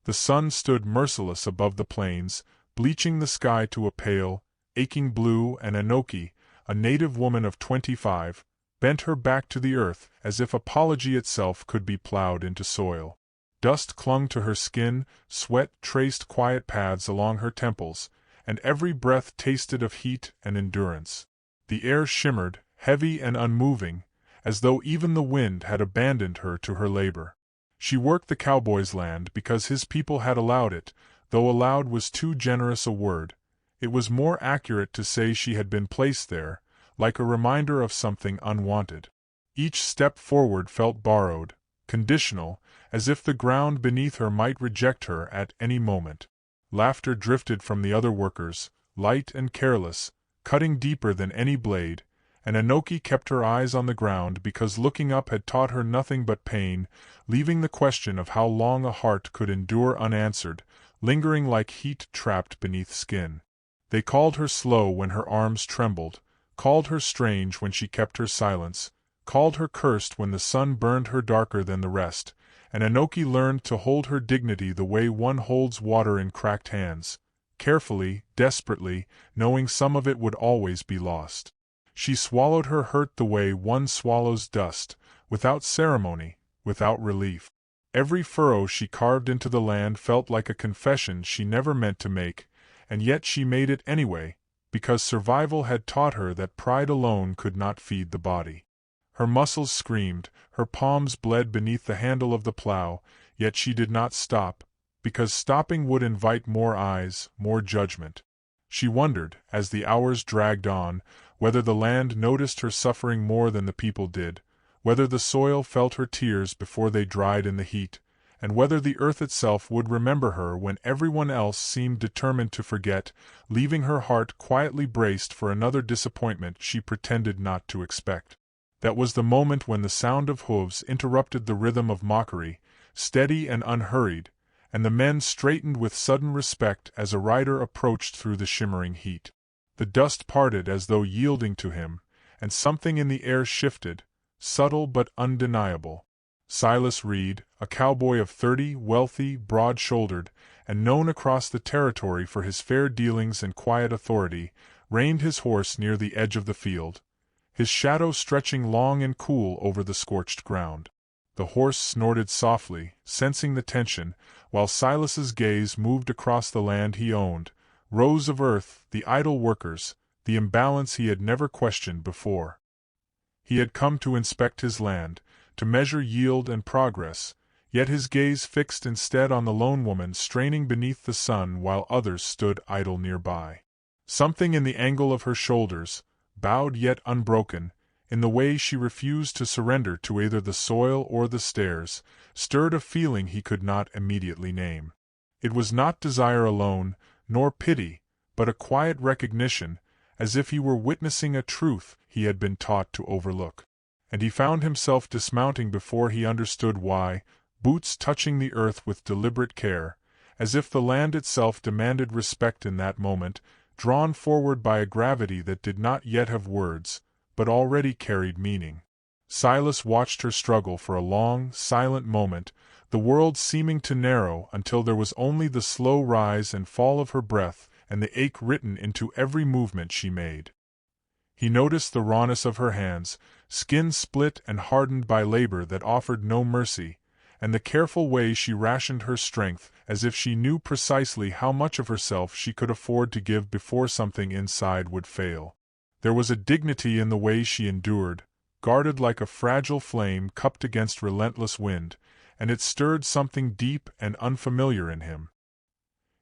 The sun stood merciless above the plains, bleaching the sky to a pale, aching blue, and Anoki, a native woman of 25, bent her back to the earth as if apology itself could be plowed into soil. Dust clung to her skin, sweat traced quiet paths along her temples, and every breath tasted of heat and endurance. The air shimmered, heavy and unmoving, as though even the wind had abandoned her to her labor. She worked the cowboy's land because his people had allowed it, though allowed was too generous a word. It was more accurate to say she had been placed there, like a reminder of something unwanted. Each step forward felt borrowed, conditional, as if the ground beneath her might reject her at any moment. Laughter drifted from the other workers, light and careless, cutting deeper than any blade, and Anoki kept her eyes on the ground because looking up had taught her nothing but pain, leaving the question of how long a heart could endure unanswered, lingering like heat trapped beneath skin. They called her slow when her arms trembled, called her strange when she kept her silence, called her cursed when the sun burned her darker than the rest, and Anoki learned to hold her dignity the way one holds water in cracked hands, carefully, desperately, knowing some of it would always be lost. She swallowed her hurt the way one swallows dust, without ceremony, without relief. Every furrow she carved into the land felt like a confession she never meant to make, and yet she made it anyway, because survival had taught her that pride alone could not feed the body. Her muscles screamed, her palms bled beneath the handle of the plow, yet she did not stop, because stopping would invite more eyes, more judgment. She wondered, as the hours dragged on, whether the land noticed her suffering more than the people did, whether the soil felt her tears before they dried in the heat, and whether the earth itself would remember her when everyone else seemed determined to forget, leaving her heart quietly braced for another disappointment she pretended not to expect. That was the moment when the sound of hooves interrupted the rhythm of mockery, steady and unhurried, and the men straightened with sudden respect as a rider approached through the shimmering heat. The dust parted as though yielding to him, and something in the air shifted, subtle but undeniable. Silas Reed, a cowboy of 30, wealthy, broad-shouldered, and known across the territory for his fair dealings and quiet authority, reined his horse near the edge of the field, his shadow stretching long and cool over the scorched ground. The horse snorted softly, sensing the tension, while Silas's gaze moved across the land he owned, rows of earth, the idle workers, the imbalance he had never questioned before. He had come to inspect his land, to measure yield and progress, yet his gaze fixed instead on the lone woman straining beneath the sun while others stood idle nearby. Something in the angle of her shoulders, bowed yet unbroken, in the way she refused to surrender to either the soil or the stairs, stirred a feeling he could not immediately name. It was not desire alone, nor pity, but a quiet recognition, as if he were witnessing a truth he had been taught to overlook. And he found himself dismounting before he understood why, boots touching the earth with deliberate care, as if the land itself demanded respect in that moment, drawn forward by a gravity that did not yet have words, but already carried meaning. Silas watched her struggle for a long, silent moment, the world seeming to narrow until there was only the slow rise and fall of her breath and the ache written into every movement she made. He noticed the rawness of her hands, skin split and hardened by labor that offered no mercy, and the careful way she rationed her strength as if she knew precisely how much of herself she could afford to give before something inside would fail. There was a dignity in the way she endured, guarded like a fragile flame cupped against relentless wind, and it stirred something deep and unfamiliar in him.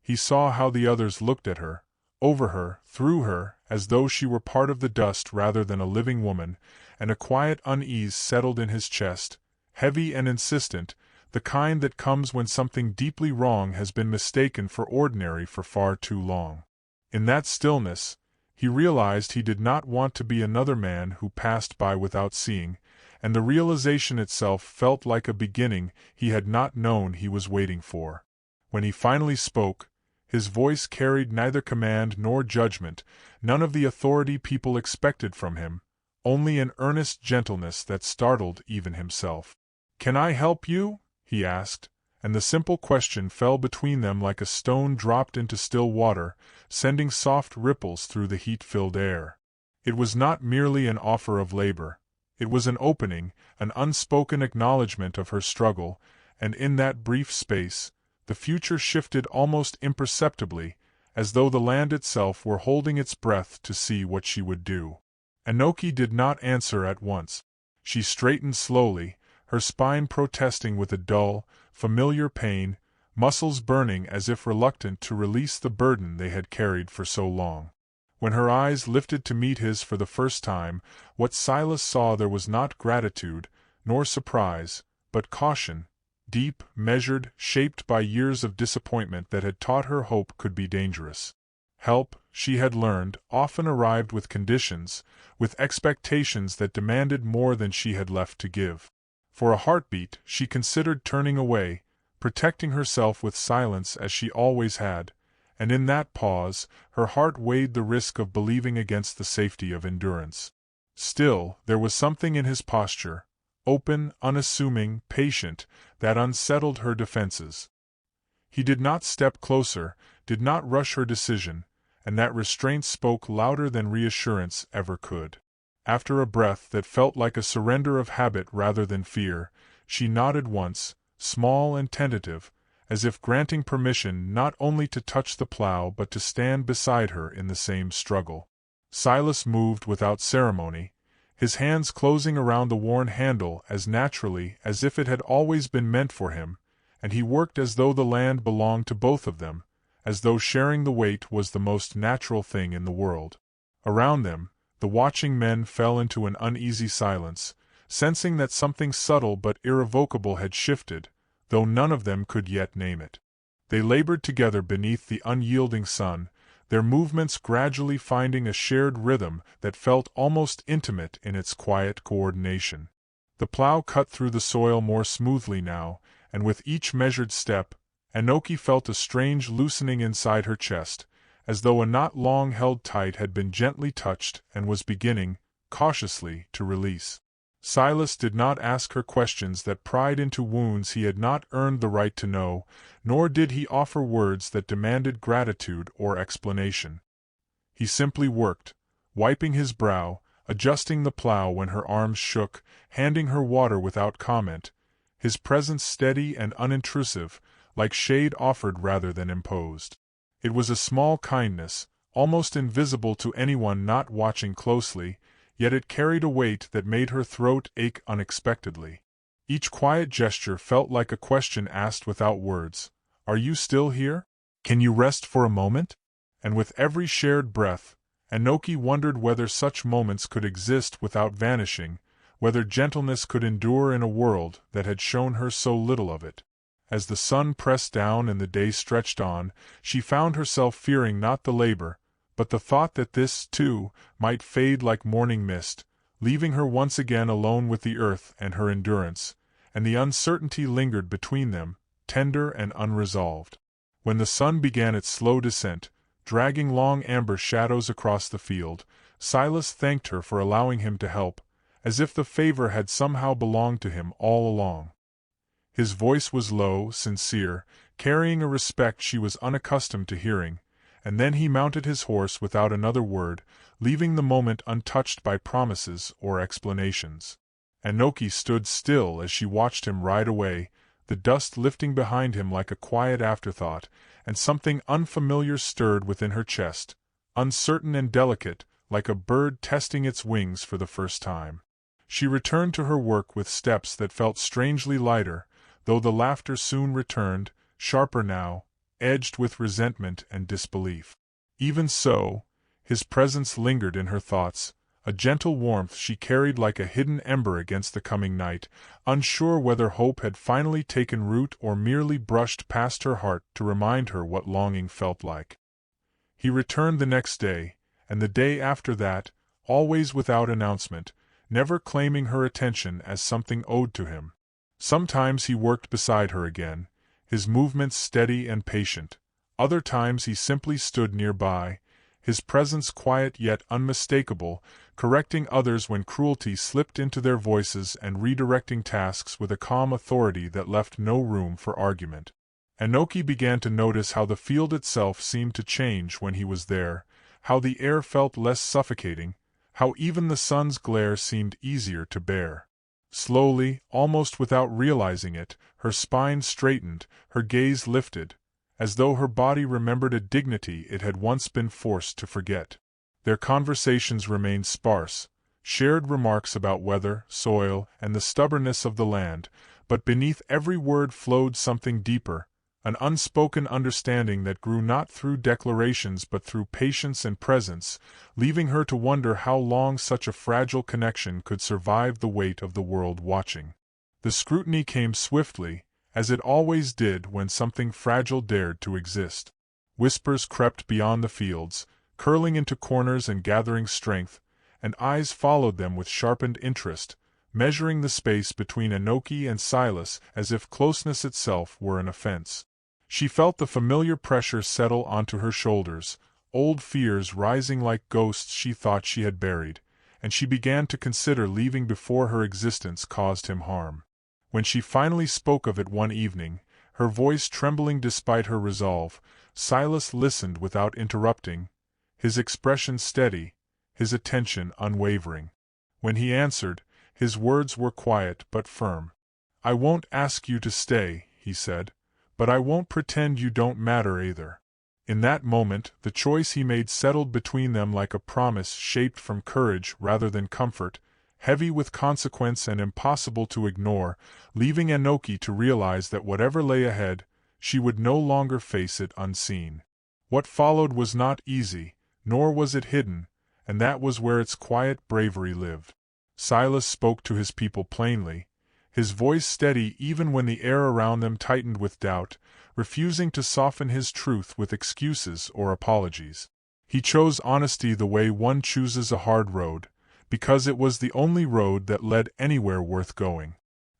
He saw how the others looked at her, over her, through her, as though she were part of the dust rather than a living woman, and a quiet unease settled in his chest, heavy and insistent, the kind that comes when something deeply wrong has been mistaken for ordinary for far too long. In that stillness, he realized he did not want to be another man who passed by without seeing, and the realization itself felt like a beginning he had not known he was waiting for. When he finally spoke, his voice carried neither command nor judgment, none of the authority people expected from him, only an earnest gentleness that startled even himself. "Can I help you?" he asked, and the simple question fell between them like a stone dropped into still water, sending soft ripples through the heat-filled air. It was not merely an offer of labor. It was an opening, an unspoken acknowledgment of her struggle, and in that brief space, the future shifted almost imperceptibly, as though the land itself were holding its breath to see what she would do. Anoki did not answer at once. She straightened slowly, her spine protesting with a dull, familiar pain, muscles burning as if reluctant to release the burden they had carried for so long. When her eyes lifted to meet his for the first time, what Silas saw there was not gratitude, nor surprise, but caution, deep, measured, shaped by years of disappointment that had taught her hope could be dangerous. Help, she had learned, often arrived with conditions, with expectations that demanded more than she had left to give. For a heartbeat, she considered turning away, protecting herself with silence as she always had, and in that pause, her heart weighed the risk of believing against the safety of endurance. Still, there was something in his posture, open, unassuming, patient, that unsettled her defenses. He did not step closer, did not rush her decision, and that restraint spoke louder than reassurance ever could. After a breath that felt like a surrender of habit rather than fear, she nodded once, small and tentative, as if granting permission not only to touch the plow but to stand beside her in the same struggle. Silas moved without ceremony, his hands closing around the worn handle as naturally as if it had always been meant for him, and he worked as though the land belonged to both of them, as though sharing the weight was the most natural thing in the world. Around them, the watching men fell into an uneasy silence, sensing that something subtle but irrevocable had shifted, though none of them could yet name it. They labored together beneath the unyielding sun, their movements gradually finding a shared rhythm that felt almost intimate in its quiet coordination. The plow cut through the soil more smoothly now, and with each measured step, Anoki felt a strange loosening inside her chest, as though a knot long held tight had been gently touched and was beginning, cautiously, to release. Silas did not ask her questions that pried into wounds he had not earned the right to know, nor did he offer words that demanded gratitude or explanation. He simply worked, wiping his brow, adjusting the plow when her arms shook, handing her water without comment, his presence steady and unintrusive, like shade offered rather than imposed. It was a small kindness, almost invisible to anyone not watching closely, yet it carried a weight that made her throat ache unexpectedly. Each quiet gesture felt like a question asked without words. "Are you still here? Can you rest for a moment?" And with every shared breath, Anoki wondered whether such moments could exist without vanishing, whether gentleness could endure in a world that had shown her so little of it. As the sun pressed down and the day stretched on, she found herself fearing not the labor, but the thought that this, too, might fade like morning mist, leaving her once again alone with the earth and her endurance, and the uncertainty lingered between them, tender and unresolved. When the sun began its slow descent, dragging long amber shadows across the field, Silas thanked her for allowing him to help, as if the favor had somehow belonged to him all along. His voice was low, sincere, carrying a respect she was unaccustomed to hearing, and then he mounted his horse without another word, leaving the moment untouched by promises or explanations. Anoki stood still as she watched him ride away, the dust lifting behind him like a quiet afterthought, and something unfamiliar stirred within her chest, uncertain and delicate, like a bird testing its wings for the first time. She returned to her work with steps that felt strangely lighter, though the laughter soon returned, sharper now, edged with resentment and disbelief. Even so, his presence lingered in her thoughts, a gentle warmth she carried like a hidden ember against the coming night, unsure whether hope had finally taken root or merely brushed past her heart to remind her what longing felt like. He returned the next day, and the day after that, always without announcement, never claiming her attention as something owed to him. Sometimes he worked beside her again, his movements steady and patient. Other times he simply stood nearby, his presence quiet yet unmistakable, correcting others when cruelty slipped into their voices and redirecting tasks with a calm authority that left no room for argument. Enoki began to notice how the field itself seemed to change when he was there, how the air felt less suffocating, how even the sun's glare seemed easier to bear. Slowly, almost without realizing it, her spine straightened, her gaze lifted, as though her body remembered a dignity it had once been forced to forget. Their conversations remained sparse, shared remarks about weather, soil, and the stubbornness of the land, but beneath every word flowed something deeper, an unspoken understanding that grew not through declarations but through patience and presence, leaving her to wonder how long such a fragile connection could survive the weight of the world watching. The scrutiny came swiftly, as it always did when something fragile dared to exist. Whispers crept beyond the fields, curling into corners and gathering strength, and eyes followed them with sharpened interest, measuring the space between Enoki and Silas as if closeness itself were an offense. She felt the familiar pressure settle onto her shoulders, old fears rising like ghosts she thought she had buried, and she began to consider leaving before her existence caused him harm. When she finally spoke of it one evening, her voice trembling despite her resolve, Silas listened without interrupting, his expression steady, his attention unwavering. When he answered, his words were quiet but firm. "I won't ask you to stay," he said, "but I won't pretend you don't matter either." In that moment, the choice he made settled between them like a promise shaped from courage rather than comfort, heavy with consequence and impossible to ignore, leaving Enoki to realize that whatever lay ahead, she would no longer face it unseen. What followed was not easy, nor was it hidden, and that was where its quiet bravery lived. Silas spoke to his people plainly, his voice steady even when the air around them tightened with doubt, refusing to soften his truth with excuses or apologies. He chose honesty the way one chooses a hard road, because it was the only road that led anywhere worth going.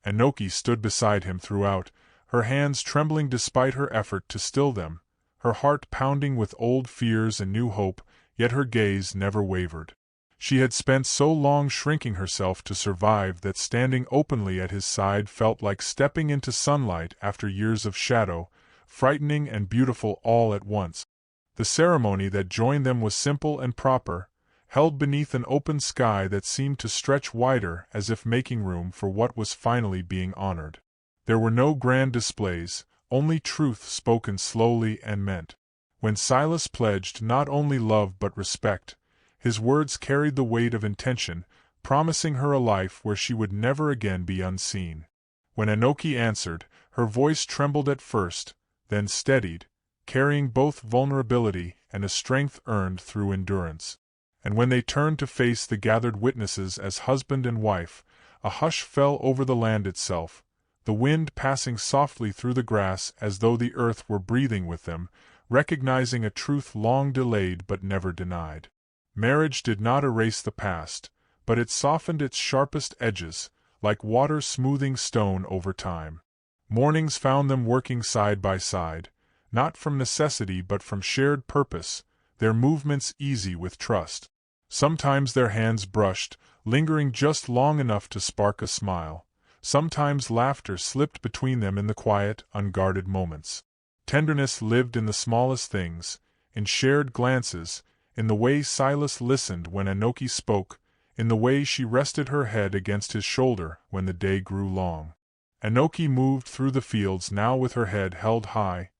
Enoki stood beside him throughout, her hands trembling despite her effort to still them, her heart pounding with old fears and new hope, yet her gaze never wavered. She had spent so long shrinking herself to survive that standing openly at his side felt like stepping into sunlight after years of shadow, frightening and beautiful all at once. The ceremony that joined them was simple and proper, held beneath an open sky that seemed to stretch wider as if making room for what was finally being honored. There were no grand displays, only truth spoken slowly and meant. When Silas pledged not only love but respect, his words carried the weight of intention, promising her a life where she would never again be unseen. When Enoki answered, her voice trembled at first, then steadied, carrying both vulnerability and a strength earned through endurance. And when they turned to face the gathered witnesses as husband and wife, a hush fell over the land itself, the wind passing softly through the grass as though the earth were breathing with them, recognizing a truth long delayed but never denied. Marriage did not erase the past, but it softened its sharpest edges, like water smoothing stone over time. Mornings found them working side by side, not from necessity but from shared purpose, their movements easy with trust. Sometimes their hands brushed, lingering just long enough to spark a smile. Sometimes laughter slipped between them in the quiet, unguarded moments. Tenderness lived in the smallest things, in shared glances, in the way Silas listened when Enoki spoke, in the way she rested her head against his shoulder when the day grew long. Enoki moved through the fields now with her head held high,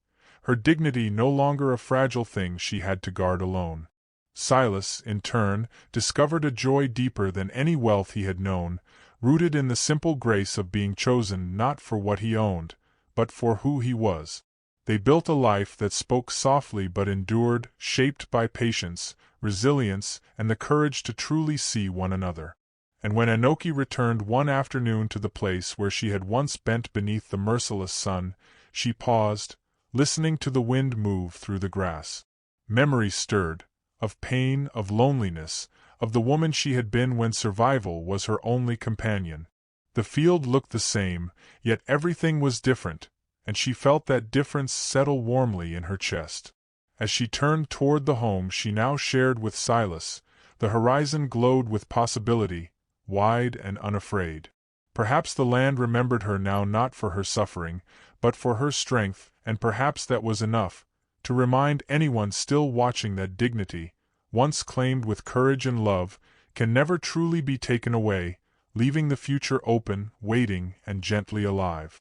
her dignity no longer a fragile thing she had to guard alone. Silas, in turn, discovered a joy deeper than any wealth he had known, rooted in the simple grace of being chosen not for what he owned, but for who he was. They built a life that spoke softly but endured, shaped by patience, resilience, and the courage to truly see one another. And when Enoki returned one afternoon to the place where she had once bent beneath the merciless sun, she paused, listening to the wind move through the grass. Memory stirred, of pain, of loneliness, of the woman she had been when survival was her only companion. The field looked the same, yet everything was different, and she felt that difference settle warmly in her chest. As she turned toward the home she now shared with Silas, The horizon glowed with possibility, wide and unafraid. Perhaps the land remembered her now not for her suffering, but for her strength, and perhaps that was enough, to remind anyone still watching that dignity, once claimed with courage and love, can never truly be taken away, leaving the future open, waiting, and gently alive.